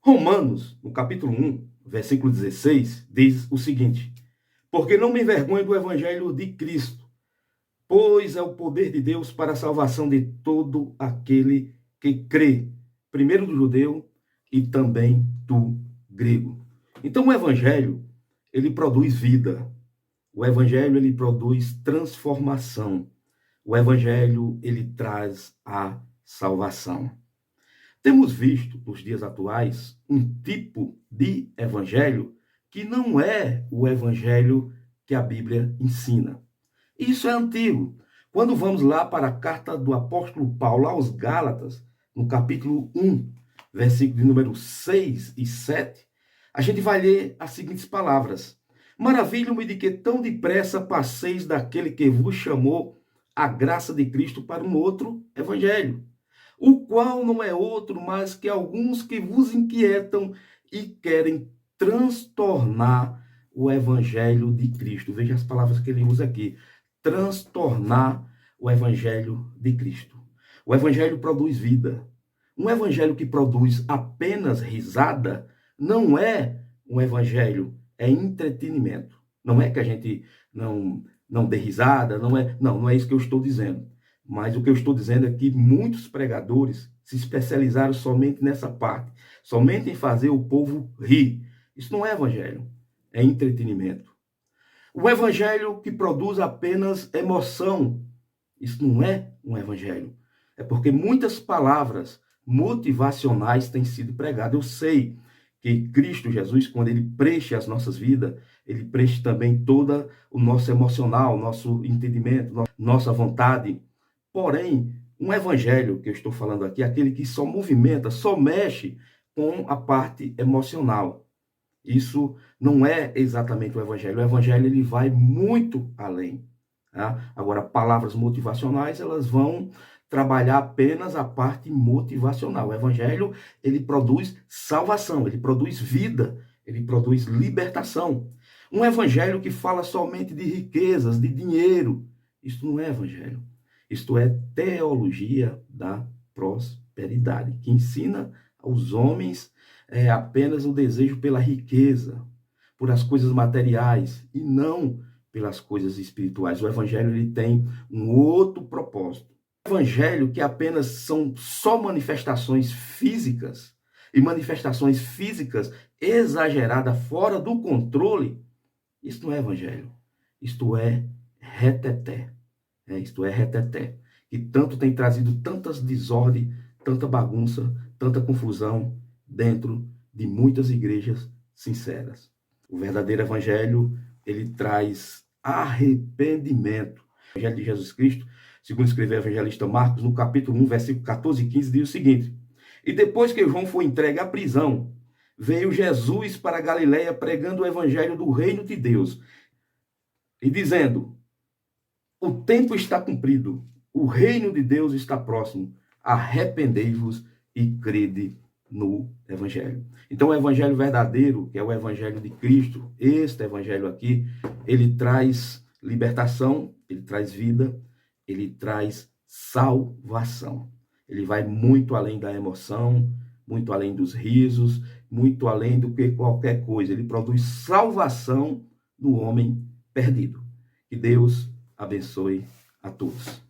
Romanos, no capítulo 1, versículo 16, diz o seguinte: porque não me envergonho do evangelho de Cristo, pois é o poder de Deus para a salvação de todo aquele que crê, primeiro do judeu e também do grego. Então o evangelho, ele produz vida. O evangelho, ele produz transformação. O evangelho, ele traz a salvação. Temos visto, nos dias atuais, um tipo de evangelho que não é o evangelho que a Bíblia ensina. Isso é antigo. Quando vamos lá para a carta do apóstolo Paulo aos Gálatas, no capítulo 1, versículo de número 6 e 7, a gente vai ler as seguintes palavras: maravilho-me de que tão depressa passeis daquele que vos chamou a graça de Cristo para um outro evangelho, o qual não é outro, mas que alguns que vos inquietam e querem transtornar o evangelho de Cristo. Veja as palavras que ele usa aqui: transtornar o evangelho de Cristo. O evangelho produz vida. Um evangelho que produz apenas risada não é um evangelho, é entretenimento. Não é que a gente não dê risada, não é isso que eu estou dizendo. Mas o que eu estou dizendo é que muitos pregadores se especializaram somente nessa parte, somente em fazer o povo rir. Isso não é evangelho, é entretenimento. O evangelho que produz apenas emoção, isso não é um evangelho. É porque muitas palavras motivacionais têm sido pregadas. Eu sei que Cristo Jesus, quando ele preenche as nossas vidas, ele preenche também todo o nosso emocional, nosso entendimento, nossa vontade. Porém, um evangelho que eu estou falando aqui é aquele que só movimenta, só mexe com a parte emocional. Isso não é exatamente o evangelho. O evangelho, ele vai muito além. Tá? Agora, palavras motivacionais, elas vão trabalhar apenas a parte motivacional. O evangelho, ele produz salvação, ele produz vida, ele produz libertação. Um evangelho que fala somente de riquezas, de dinheiro, isso não é evangelho. Isto é teologia da prosperidade, que ensina aos homens apenas o desejo pela riqueza, por as coisas materiais e não pelas coisas espirituais. O evangelho, ele tem um outro propósito. O evangelho que apenas são só manifestações físicas, e manifestações físicas exageradas, fora do controle, isso não é evangelho. Isto é reteté. Isto é reteté. Que tanto tem trazido tantas desordens, tanta bagunça, tanta confusão dentro de muitas igrejas sinceras. O verdadeiro evangelho, ele traz arrependimento. O evangelho de Jesus Cristo, segundo escreveu o evangelista Marcos, no capítulo 1, versículo 14 e 15, diz o seguinte: e depois que João foi entregue à prisão, veio Jesus para a Galileia pregando o evangelho do reino de Deus e dizendo: o tempo está cumprido, o reino de Deus está próximo, arrependei-vos e crede no evangelho. Então o evangelho verdadeiro, que é o evangelho de Cristo, este evangelho aqui, ele traz libertação, ele traz vida, ele traz salvação. Ele vai muito além da emoção, muito além dos risos, muito além do que qualquer coisa. Ele produz salvação do homem perdido. Que Deus abençoe a todos.